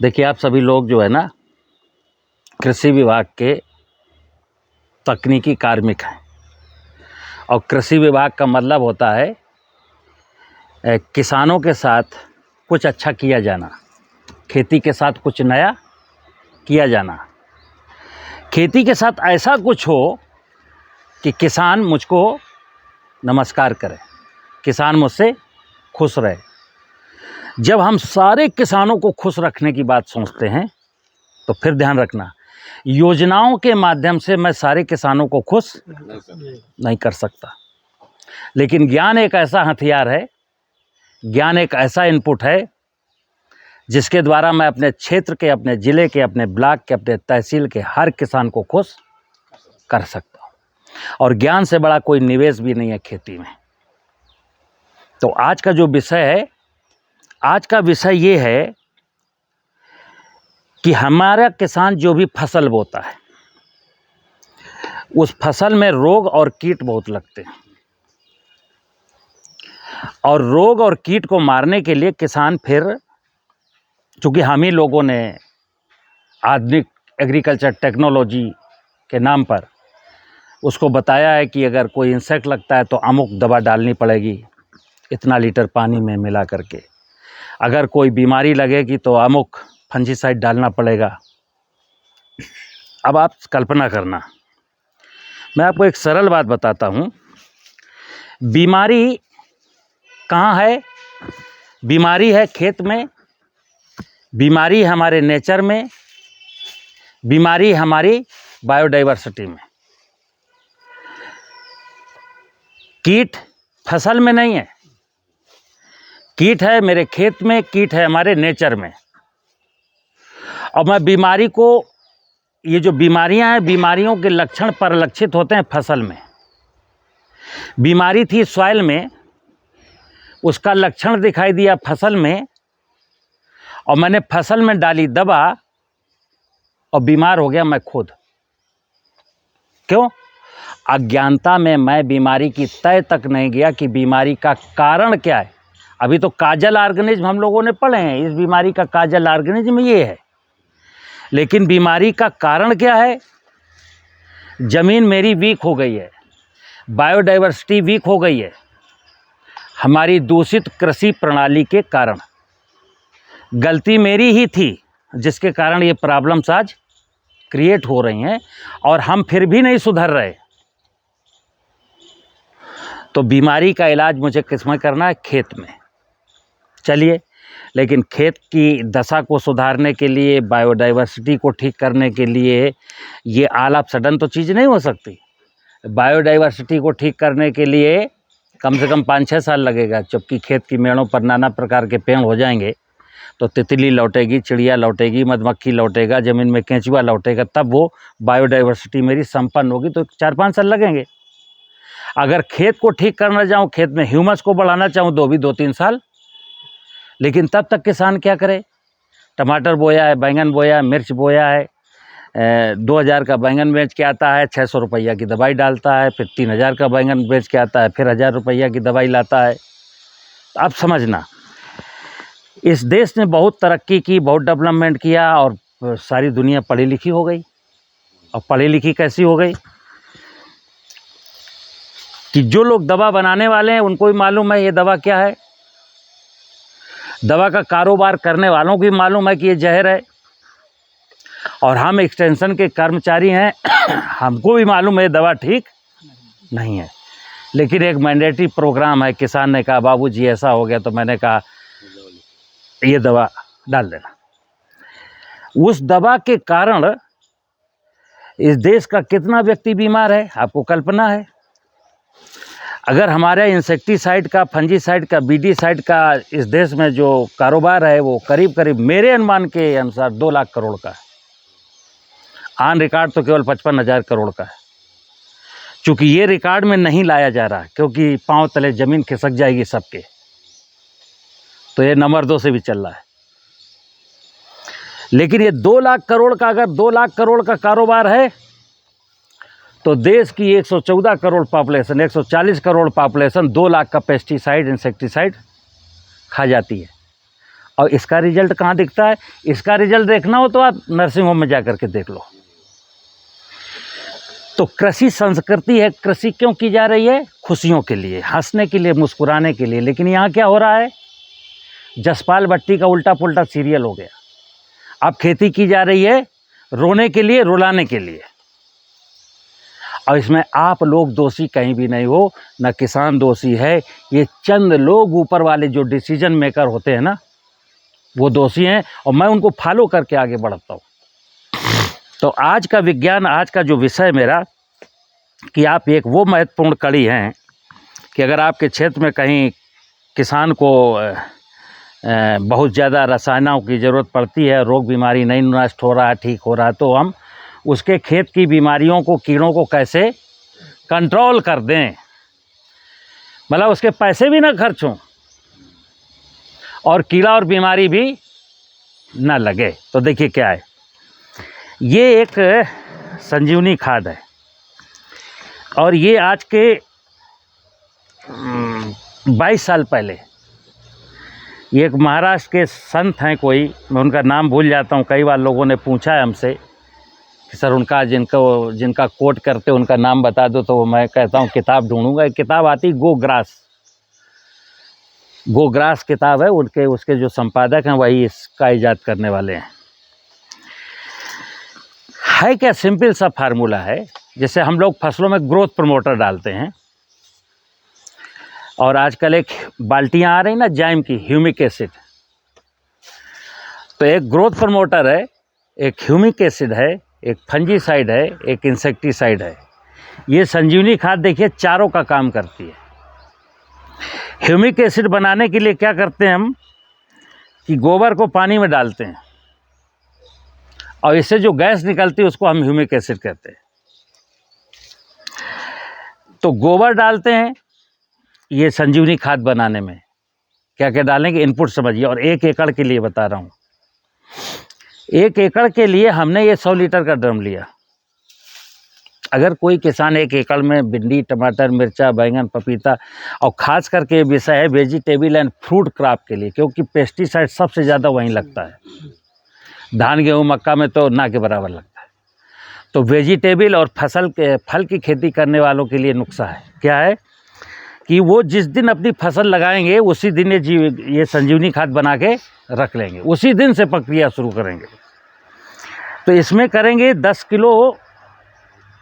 देखिए, आप सभी लोग जो है ना, कृषि विभाग के तकनीकी कार्मिक हैं। और कृषि विभाग का मतलब होता है किसानों के साथ कुछ अच्छा किया जाना, खेती के साथ कुछ नया किया जाना, खेती के साथ ऐसा कुछ हो कि किसान मुझको नमस्कार करे, किसान मुझसे खुश रहे। जब हम सारे किसानों को खुश रखने की बात सोचते हैं तो फिर ध्यान रखना, योजनाओं के माध्यम से मैं सारे किसानों को खुश नहीं कर सकता। लेकिन ज्ञान एक ऐसा हथियार है, ज्ञान एक ऐसा इनपुट है जिसके द्वारा मैं अपने क्षेत्र के, अपने ज़िले के, अपने ब्लॉक के, अपने तहसील के हर किसान को खुश कर सकता हूँ। और ज्ञान से बड़ा कोई निवेश भी नहीं है खेती में। तो आज का जो विषय है, आज का विषय ये है कि हमारा किसान जो भी फसल बोता है उस फसल में रोग और कीट बहुत लगते हैं। और रोग और कीट को मारने के लिए किसान फिर, चूँकि हम ही लोगों ने आधुनिक एग्रीकल्चर टेक्नोलॉजी के नाम पर उसको बताया है कि अगर कोई इंसेक्ट लगता है तो अमुक दवा डालनी पड़ेगी इतना लीटर पानी में मिला करके, अगर कोई बीमारी लगेगी तो अमुक फंजीसाइड डालना पड़ेगा। अब आप कल्पना करना, मैं आपको एक सरल बात बताता हूँ। बीमारी कहाँ है? बीमारी है खेत में, बीमारी हमारे नेचर में, बीमारी हमारी बायोडाइवर्सिटी में। कीट फसल में नहीं है, कीट है मेरे खेत में, कीट है हमारे नेचर में। और मैं बीमारी को, ये जो बीमारियां हैं, बीमारियों के लक्षण परिलक्षित होते हैं फसल में। बीमारी थी सॉइल में, उसका लक्षण दिखाई दिया फसल में, और मैंने फसल में डाली दवा और बीमार हो गया मैं खुद। क्यों? अज्ञानता में मैं बीमारी की तय तक नहीं गया कि बीमारी का कारण क्या है। अभी तो काजल ऑर्गेनिज्म हम लोगों ने पढ़े हैं, इस बीमारी का काजल ऑर्गेनिज्म ये है, लेकिन बीमारी का कारण क्या है? ज़मीन मेरी वीक हो गई है, बायोडाइवर्सिटी वीक हो गई है, हमारी दूषित कृषि प्रणाली के कारण। गलती मेरी ही थी जिसके कारण ये प्रॉब्लम्स आज क्रिएट हो रही हैं और हम फिर भी नहीं सुधर रहे। तो बीमारी का इलाज मुझे किसमें करना है? खेत में। चलिए, लेकिन खेत की दशा को सुधारने के लिए, बायोडाइवर्सिटी को ठीक करने के लिए ये ऑल ऑफ सडन तो चीज़ नहीं हो सकती। बायोडाइवर्सिटी को ठीक करने के लिए कम से कम 5-6 साल लगेगा, जबकि खेत की मेड़ों पर नाना प्रकार के पेड़ हो जाएंगे तो तितली लौटेगी, चिड़िया लौटेगी, मधुमक्खी लौटेगा, ज़मीन में केंचुआ लौटेगा, तब वो बायोडाइवर्सिटी मेरी संपन्न होगी। तो 4-5 साल लगेंगे। अगर खेत को ठीक करना चाहूँ, खेत में ह्यूमस को बढ़ाना चाहूँ तो भी 2-3 साल। लेकिन तब तक किसान क्या करे? टमाटर बोया है, बैंगन बोया है, मिर्च बोया है, 2000 का बैंगन बेच के आता है, 600 रुपया की दवाई डालता है, फिर 3000 का बैंगन बेच के आता है, फिर 1000 रुपया की दवाई लाता है। अब समझना, इस देश ने बहुत तरक्की की, बहुत डेवलपमेंट किया और सारी दुनिया पढ़ी लिखी हो गई। और पढ़ी लिखी कैसी हो गई कि जो लोग दवा बनाने वाले हैं उनको भी मालूम है ये दवा क्या है, दवा का कारोबार करने वालों को भी मालूम है कि ये जहर है, और हम एक्सटेंशन के कर्मचारी हैं हमको भी मालूम है ये दवा ठीक नहीं है। लेकिन एक मैंडेटरी प्रोग्राम है, किसान ने कहा बाबूजी ऐसा हो गया, तो मैंने कहा ये दवा डाल देना। उस दवा के कारण इस देश का कितना व्यक्ति बीमार है आपको कल्पना है? अगर हमारे इंसेक्टिसाइड का, फंजीसाइड का, बीडीसाइड का इस देश में जो कारोबार है वो करीब करीब मेरे अनुमान के अनुसार 2 लाख करोड़ का है। ऑन रिकॉर्ड तो केवल 55,000 करोड़ का है। चूँकि ये रिकॉर्ड में नहीं लाया जा रहा क्योंकि पांव तले ज़मीन खिसक जाएगी सबके, तो ये नंबर 2 से भी चल रहा है। लेकिन ये 2 लाख करोड़ का, अगर 2 लाख करोड़ का कारोबार है तो देश की 114 करोड़ पॉपुलेशन, 140 करोड़ पॉपुलेशन 2 लाख का पेस्टिसाइड, इंसेक्टिसाइड खा जाती है। और इसका रिजल्ट कहाँ दिखता है? इसका रिजल्ट देखना हो तो आप नर्सिंग होम में जा कर के देख लो। तो कृषि संस्कृति है, कृषि क्यों की जा रही है? खुशियों के लिए, हंसने के लिए, मुस्कुराने के लिए। लेकिन यहाँ क्या हो रहा है? जसपाल भट्टी का उल्टा पुल्टा सीरियल हो गया। अब खेती की जा रही है रोने के लिए, रुलाने के लिए। और इसमें आप लोग दोषी कहीं भी नहीं हो, ना किसान दोषी है, ये चंद लोग ऊपर वाले जो डिसीजन मेकर होते हैं ना, वो दोषी हैं। और मैं उनको फॉलो करके आगे बढ़ता हूँ। तो आज का विज्ञान, आज का जो विषय मेरा, कि आप एक वो महत्वपूर्ण कड़ी हैं कि अगर आपके क्षेत्र में कहीं किसान को बहुत ज़्यादा रसायनों की ज़रूरत पड़ती है, रोग बीमारी नहीं नष्ट हो रहा है, ठीक हो रहा है, तो हम उसके खेत की बीमारियों को, कीड़ों को कैसे कंट्रोल कर दें, मतलब उसके पैसे भी ना खर्च हों और कीड़ा और बीमारी भी ना लगे। तो देखिए क्या है, ये एक संजीवनी खाद है और ये आज के 22 साल पहले ये एक महाराष्ट्र के संत हैं कोई, मैं उनका नाम भूल जाता हूँ, कई बार लोगों ने पूछा है हमसे कि सर उनका जिनका कोट करते उनका नाम बता दो, तो मैं कहता हूँ किताब ढूंढूंगा। एक किताब आती गोग्रास किताब है, उसके जो संपादक हैं वही इसका इजाद करने वाले हैं। है क्या, सिंपल सा फार्मूला है। जैसे हम लोग फसलों में ग्रोथ प्रमोटर डालते हैं, और आजकल एक बाल्टियां आ रही ना जाइम की, ह्यूमिक एसिड। तो एक ग्रोथ प्रमोटर है, एक ह्यूमिक एसिड है, एक फंजीसाइड है, एक इंसेक्टिसाइड है। ये संजीवनी खाद देखिए चारों का काम करती है। ह्यूमिक एसिड बनाने के लिए क्या करते हैं हम कि गोबर को पानी में डालते हैं और इससे जो गैस निकलती है उसको हम ह्यूमिक एसिड कहते हैं। तो गोबर डालते हैं ये संजीवनी खाद बनाने में। क्या क्या डालेंगे, इनपुट समझिए। और 1 एकड़ के लिए बता रहा हूँ, 1 एकड़ के लिए हमने ये 100 लीटर का ड्रम लिया। अगर कोई किसान 1 एकड़ में भिंडी, टमाटर, मिर्चा, बैंगन, पपीता, और ख़ास करके विषय है वेजिटेबल एंड फ्रूट क्रॉप के लिए, क्योंकि पेस्टिसाइड सबसे ज़्यादा वहीं लगता है। धान, गेहूँ, मक्का में तो ना के बराबर लगता है। तो वेजिटेबल और फल की खेती करने वालों के लिए नुस्खा है। क्या है कि वो जिस दिन अपनी फसल लगाएंगे उसी दिन ये संजीवनी खाद बना के रख लेंगे, उसी दिन से प्रक्रिया शुरू करेंगे। तो इसमें करेंगे 10 किलो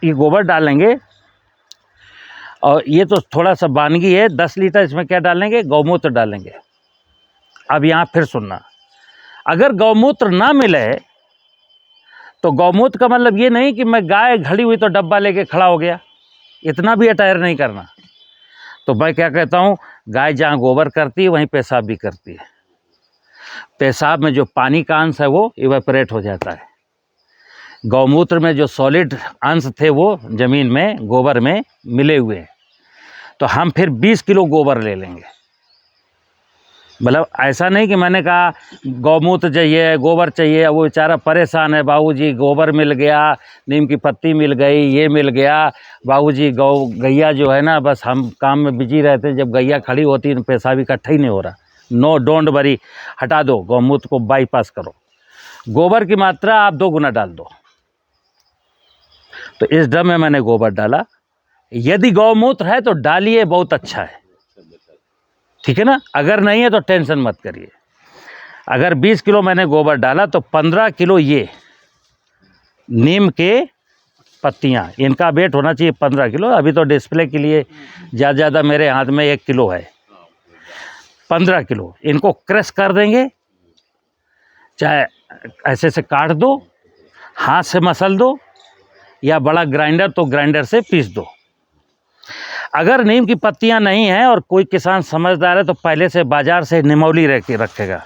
ये गोबर डालेंगे, और ये तो थोड़ा सा वानगी है। 10 लीटर इसमें क्या डालेंगे, गौमूत्र डालेंगे। अब यहाँ फिर सुनना, अगर गौमूत्र ना मिले तो गौमूत्र का मतलब ये नहीं कि मैं गाय खड़ी हुई तो डब्बा लेके खड़ा हो गया, इतना भी अटायर नहीं करना। तो मैं क्या कहता हूँ, गाय जहाँ गोबर करती है वहीं पेशाब भी करती है। पेशाब में जो पानी का अंश है वो इवेपोरेट हो जाता है। गौमूत्र में जो सॉलिड अंश थे वो ज़मीन में, गोबर में मिले हुए हैं। तो हम फिर 20 किलो गोबर ले लेंगे। मतलब ऐसा नहीं कि मैंने कहा गौमूत्र चाहिए, गोबर चाहिए, वो बेचारा परेशान है, बाबूजी गोबर मिल गया, नीम की पत्ती मिल गई, ये मिल गया, बाबूजी गैया जो है ना, बस हम काम में बिजी रहते हैं, जब गैया खड़ी होती है तो पेशाब इकट्ठा ही नहीं हो रहा। नो, डोंट वरी, हटा दो, गौमूत्र को बाईपास करो, गोबर की मात्रा आप 2 गुना डाल दो। तो इस ड्रम में मैंने गोबर डाला। यदि गौमूत्र है तो डालिए, बहुत अच्छा है, ठीक है ना। अगर नहीं है तो टेंशन मत करिए। अगर 20 किलो मैंने गोबर डाला तो 15 किलो ये नीम के पत्तियां, इनका वेट होना चाहिए 15 किलो। अभी तो डिस्प्ले के लिए ज़्यादा मेरे हाथ में 1 किलो है। 15 किलो इनको क्रश कर देंगे, चाहे ऐसे से काट दो, हाथ से मसल दो, या बड़ा ग्राइंडर तो ग्राइंडर से पीस दो। अगर नीम की पत्तियां नहीं हैं और कोई किसान समझदार है तो पहले से बाज़ार से निमौली रखेगा।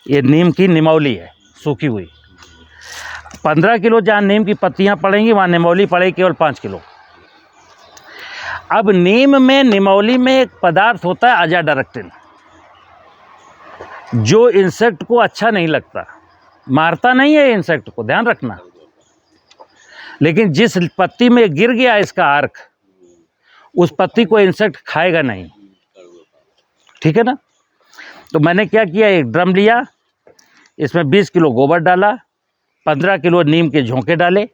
ये नीम की निमौली है, सूखी हुई। 15 किलो जहाँ नीम की पत्तियां पड़ेंगी वहाँ निमौली पड़ेगी केवल 5 किलो। अब नीम में, निमौली में एक पदार्थ होता है अजाडायरेक्टिन, जो इंसेक्ट को अच्छा नहीं लगता, मारता नहीं है इंसेक्ट को, ध्यान रखना। लेकिन जिस पत्ती में गिर गया इसका अर्क, उस पत्ती को इंसेक्ट खाएगा नहीं, ठीक है ना। तो मैंने क्या किया, एक ड्रम लिया, इसमें 20 किलो गोबर डाला, 15 किलो नीम के झोंके डाले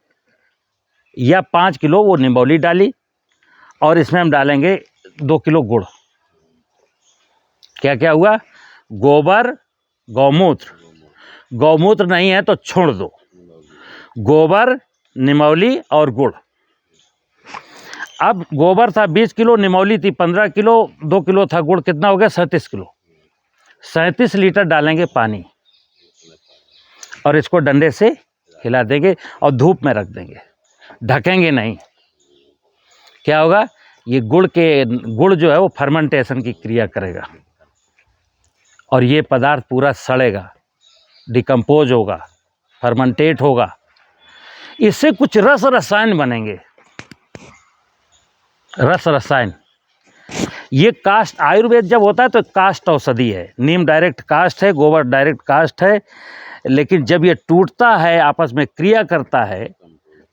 या 5 किलो वो निम्बौली डाली, और इसमें हम डालेंगे 2 किलो गुड़। क्या क्या हुआ, गोबर, गौमूत्र, गौमूत्र नहीं है तो छोड़ दो, गोबर, निम्बौली और गुड़। अब गोबर था 20 किलो, निम्बौली थी 15 किलो, 2 किलो था गुड़, कितना हो गया 37 किलो। 37 लीटर डालेंगे पानी और इसको डंडे से हिला देंगे और धूप में रख देंगे, ढकेंगे नहीं। क्या होगा, ये गुड़ जो है वो फर्मेंटेशन की क्रिया करेगा और ये पदार्थ पूरा सड़ेगा, डिकम्पोज होगा, फर्मेंटेट होगा। इससे कुछ रस रसायन बनेंगे, रस रसायन। ये काष्ठ, आयुर्वेद जब होता है तो काष्ठ औषधि है, नीम डायरेक्ट काष्ठ है, गोबर डायरेक्ट काष्ठ है, लेकिन जब ये टूटता है, आपस में क्रिया करता है,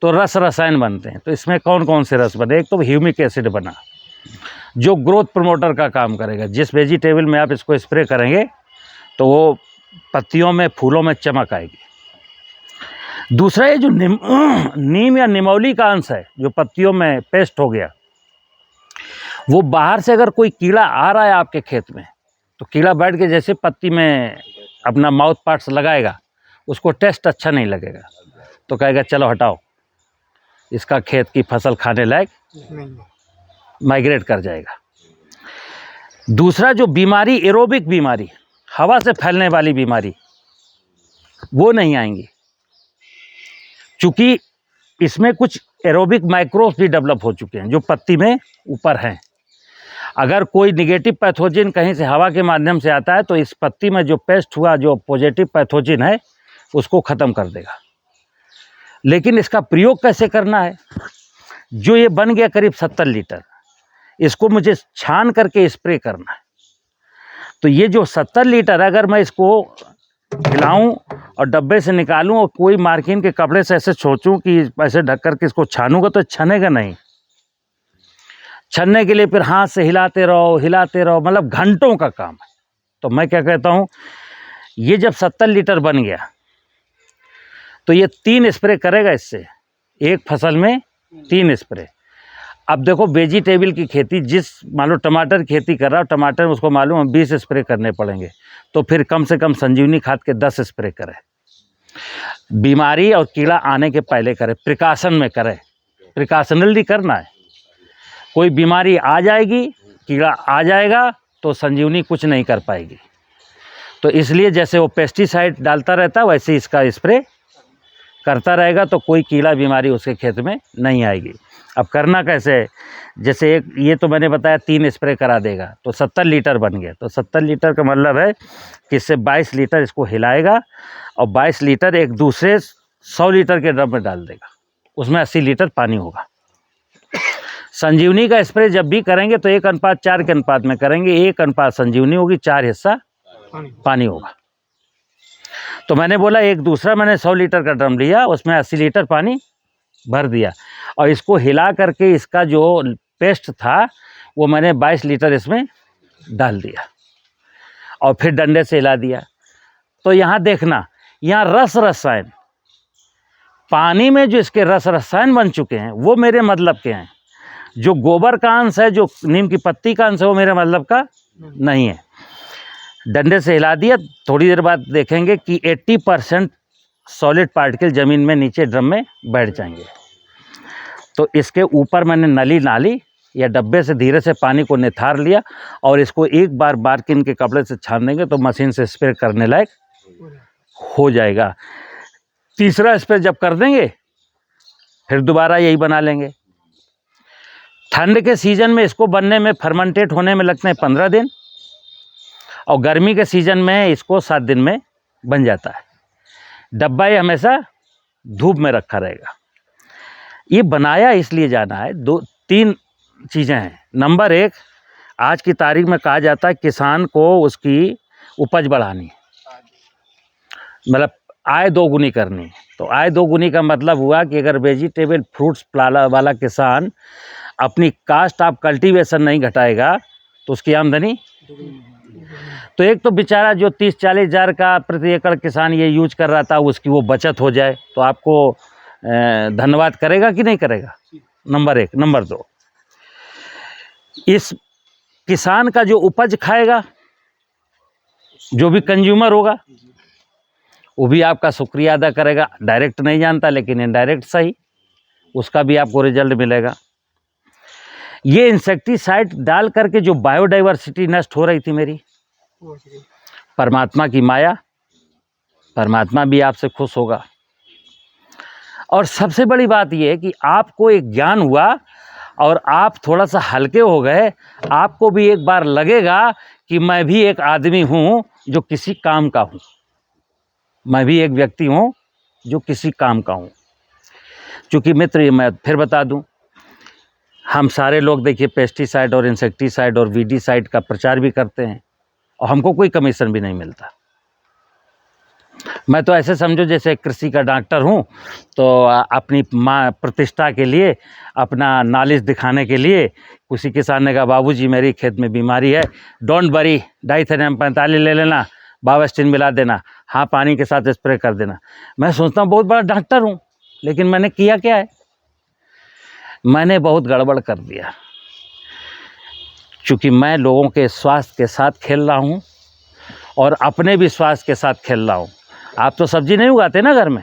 तो रस रसायन बनते हैं। तो इसमें कौन कौन से रस बने, एक तो ह्यूमिक एसिड बना जो ग्रोथ प्रमोटर का काम करेगा। जिस वेजिटेबल में आप इसको स्प्रे करेंगे तो वो पत्तियों में, फूलों में चमक आएगी। दूसरा, ये जो नीम या निम्बौली का अंश है, जो पत्तियों में पेस्ट हो गया, वो बाहर से अगर कोई कीड़ा आ रहा है आपके खेत में, तो कीड़ा बैठ के जैसे पत्ती में अपना माउथ पार्ट्स लगाएगा, उसको टेस्ट अच्छा नहीं लगेगा, तो कहेगा चलो हटाओ, इसका खेत की फसल खाने लायक माइग्रेट कर जाएगा। दूसरा, जो बीमारी, एरोबिक बीमारी, हवा से फैलने वाली बीमारी, वो नहीं आएंगी, क्योंकि इसमें कुछ एरोबिक माइक्रोब्स भी डेवलप हो चुके हैं जो पत्ती में ऊपर हैं। अगर कोई निगेटिव पैथोजन कहीं से हवा के माध्यम से आता है तो इस पत्ती में जो पेस्ट हुआ, जो पॉजिटिव पैथोजन है, उसको ख़त्म कर देगा। लेकिन इसका प्रयोग कैसे करना है, जो ये बन गया करीब 70 लीटर, इसको मुझे छान करके स्प्रे करना है। तो ये जो 70 लीटर, अगर मैं इसको हिलाऊं और डब्बे से निकालूं और कोई मार्किन के कपड़े से ऐसे सोचूं कि ऐसे ढक करके इसको छानूंगा, तो छनेगा नहीं। छनने के लिए फिर हाथ से हिलाते रहो, मतलब घंटों का काम है। तो मैं क्या कहता हूँ, ये जब 70 लीटर बन गया तो ये 3 स्प्रे करेगा इससे, एक फसल में 3 स्प्रे। अब देखो, वेजिटेबल की खेती, जिस मान लो टमाटर की खेती कर रहा हो, टमाटर में उसको मालूम है 20 स्प्रे करने पड़ेंगे, तो फिर कम से कम संजीवनी खाद के 10 स्प्रे करे। बीमारी और कीड़ा आने के पहले करे, प्रिकॉशन में करे, प्रिकॉशनली करना है। कोई बीमारी आ जाएगी, कीड़ा आ जाएगा, तो संजीवनी कुछ नहीं कर पाएगी। तो इसलिए जैसे वो पेस्टिसाइड डालता रहता है, वैसे इसका स्प्रे करता रहेगा, तो कोई कीड़ा बीमारी उसके खेत में नहीं आएगी। अब करना कैसे है, जैसे एक ये तो मैंने बताया 3 स्प्रे करा देगा, तो 70 लीटर बन गया। तो 70 लीटर का मतलब है कि इससे 22 लीटर इसको हिलाएगा और 22 लीटर एक दूसरे 100 लीटर के ड्रम में डाल देगा, उसमें 80 लीटर पानी होगा। संजीवनी का स्प्रे जब भी करेंगे तो 1:4 के अनुपात में करेंगे, 1 अनुपात संजीवनी होगी, 4 हिस्सा पानी होगा। तो मैंने बोला, एक दूसरा मैंने 100 लीटर का ड्रम लिया, उसमें 80 लीटर पानी भर दिया और इसको हिला करके इसका जो पेस्ट था वो मैंने 22 लीटर इसमें डाल दिया और फिर डंडे से हिला दिया। तो यहाँ देखना, यहाँ रस रसायन, पानी में जो इसके रस रसायन बन चुके हैं वो मेरे मतलब के हैं। जो गोबर का अंश है, जो नीम की पत्ती का अंश है, वो मेरे मतलब का नहीं है। डंडे से हिला दिया, थोड़ी देर बाद देखेंगे कि 80% सॉलिड पार्टिकल ज़मीन में नीचे ड्रम में बैठ जाएंगे। तो इसके ऊपर मैंने नली नाली या डब्बे से धीरे से पानी को निथार लिया और इसको एक बार बारकिन के कपड़े से छान देंगे तो मशीन से स्प्रे करने लायक हो जाएगा। तीसरा स्प्रे जब कर देंगे फिर दोबारा यही बना लेंगे। ठंड के सीज़न में इसको बनने में, फर्मेंटेट होने में लगते हैं 15 दिन और गर्मी के सीज़न में इसको 7 दिन में बन जाता है। डब्बा ये हमेशा धूप में रखा रहेगा। ये बनाया इसलिए जाना है, 2-3 चीज़ें हैं। नंबर 1, आज की तारीख में कहा जाता है किसान को उसकी उपज बढ़ानी है, मतलब आय दोगुनी करनी है। तो आय दोगुनी का मतलब हुआ कि अगर वेजिटेबल फ्रूट्स वाला किसान अपनी कास्ट ऑफ कल्टीवेशन नहीं घटाएगा तो उसकी आमदनी तो एक तो बेचारा जो 30-40 हज़ार का प्रति एकड़ किसान ये यूज कर रहा था, उसकी वो बचत हो जाए तो आपको धन्यवाद करेगा कि नहीं करेगा? नंबर 1। नंबर 2, इस किसान का जो उपज खाएगा, जो भी कंज्यूमर होगा, वो भी आपका शुक्रिया अदा करेगा। डायरेक्ट नहीं जानता, लेकिन इनडायरेक्ट सही, उसका भी आपको रिजल्ट मिलेगा। ये इंसेक्टिसाइड डाल करके जो बायोडाइवर्सिटी नष्ट हो रही थी मेरी, परमात्मा की माया, परमात्मा भी आपसे खुश होगा। और सबसे बड़ी बात यह है कि आपको एक ज्ञान हुआ और आप थोड़ा सा हल्के हो गए। आपको भी एक बार लगेगा कि मैं भी एक आदमी हूँ जो किसी काम का हूँ, मैं भी एक व्यक्ति हूँ जो किसी काम का हूँ। क्योंकि मित्र, ये मैं फिर बता दूँ, हम सारे लोग देखिए पेस्टिसाइड और इंसेक्टिसाइड और वीडीसाइड का प्रचार भी करते हैं और हमको कोई कमीशन भी नहीं मिलता। मैं तो ऐसे समझो जैसे कृषि का डॉक्टर हूँ, तो अपनी प्रतिष्ठा के लिए, अपना नॉलेज दिखाने के लिए, किसी किसान ने कहा बाबूजी मेरी खेत में बीमारी है, डोंट वरी, डाइथेनियम 45 ले लेना, बावेस्टिन मिला देना, हाँ पानी के साथ स्प्रे कर देना। मैं सोचता हूँ बहुत बड़ा डॉक्टर हूँ, लेकिन मैंने किया क्या है? मैंने बहुत गड़बड़ कर दिया। चूँकि मैं लोगों के स्वास्थ्य के साथ खेल रहा हूँ और अपने भी स्वास्थ्य के साथ खेल रहा हूँ। आप तो सब्जी नहीं उगाते ना घर में,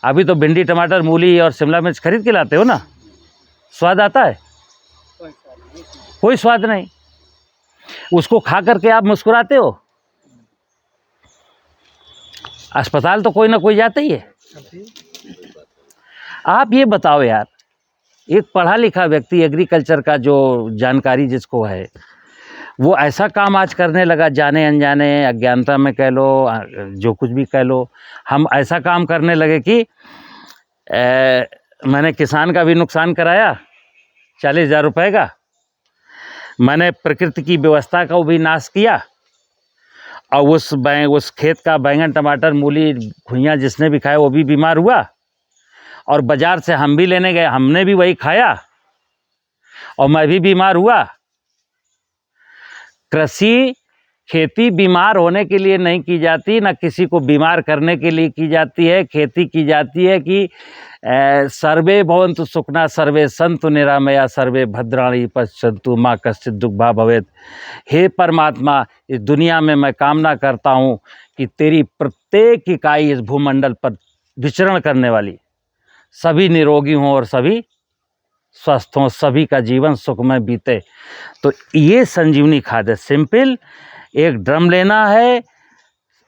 अभी तो भिंडी, टमाटर, मूली और शिमला मिर्च खरीद के लाते हो ना। स्वाद आता है? कोई स्वाद नहीं। उसको खा करके आप मुस्कुराते हो? अस्पताल तो कोई ना कोई जाता ही है। आप ये बताओ यार, एक पढ़ा लिखा व्यक्ति, एग्रीकल्चर का जो जानकारी जिसको है, वो ऐसा काम आज करने लगा, जाने अनजाने, अज्ञानता में कह लो, जो कुछ भी कह लो, हम ऐसा काम करने लगे कि मैंने किसान का भी नुकसान कराया 40,000 रुपये का, मैंने प्रकृति की व्यवस्था का भी नाश किया, और उस खेत का बैंगन, टमाटर, मूली, घुइयाँ जिसने भी खाया वो भी बीमार हुआ, और बाज़ार से हम भी लेने गए, हमने भी वही खाया और मैं भी बीमार हुआ। कृषि, खेती बीमार होने के लिए नहीं की जाती, ना किसी को बीमार करने के लिए की जाती है। खेती की जाती है कि सर्वे भवन्तु सुखिनः, सर्वे सन्तु निरामया, सर्वे भद्राणि पश्यन्तु मा कश्चित् दुःखभाग् भवेत्। हे परमात्मा, इस दुनिया में मैं कामना करता हूँ कि तेरी प्रत्येक इकाई इस भूमंडल पर विचरण करने वाली सभी निरोगी हों और सभी स्वस्थ हों, सभी का जीवन सुखमय बीते। तो ये संजीवनी खाद है। सिंपल, एक ड्रम लेना है,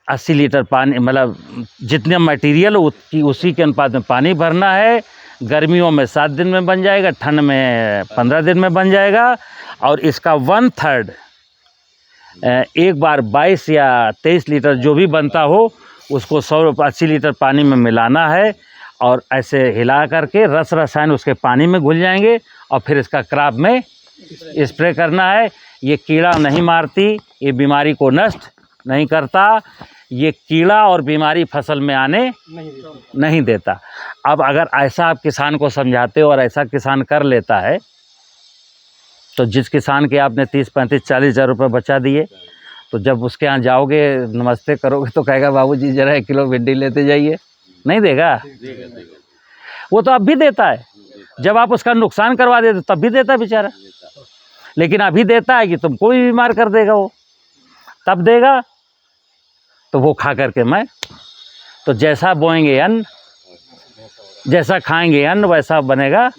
80 लीटर पानी, मतलब जितने मटेरियल उसी के अनुपात में पानी भरना है। गर्मियों में 7 दिन में बन जाएगा, ठंड में 15 दिन में बन जाएगा। और इसका 1/3 एक बार 22 या 23 लीटर जो भी बनता हो, उसको 80 लीटर पानी में मिलाना है और ऐसे हिला करके रसायन उसके पानी में घुल जाएंगे और फिर इसका क्रॉप में स्प्रे करना है। ये कीड़ा नहीं मारती, ये बीमारी को नष्ट नहीं करता, ये कीड़ा और बीमारी फसल में आने नहीं देता। अब अगर ऐसा आप किसान को समझाते हो और ऐसा किसान कर लेता है, तो जिस किसान के आपने 30, 35, 40 हज़ार रुपये बचा दिए, तो जब उसके यहाँ जाओगे, नमस्ते करोगे, तो कहेगा बाबूजी जरा 1 किलो भिंडी लेते जाइए। नहीं देगा? वो तो अब भी देता है। जब आप उसका नुकसान करवा देते तब भी देता है बेचारा, लेकिन अभी देता है कि तुमको भी बीमार कर देगा वो, तब देगा। तो वो खा करके मैं, तो जैसा बोएंगे अन्न, जैसा खाएंगे अन्न, वैसा बनेगा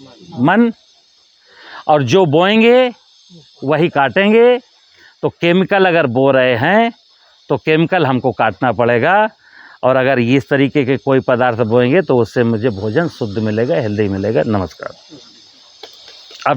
मन, और जो बोएंगे वही काटेंगे। तो केमिकल अगर बो रहे हैं तो केमिकल हमको काटना पड़ेगा, और अगर इस तरीके के कोई पदार्थ बोएंगे तो उससे मुझे भोजन शुद्ध मिलेगा, हेल्दी मिलेगा। नमस्कार।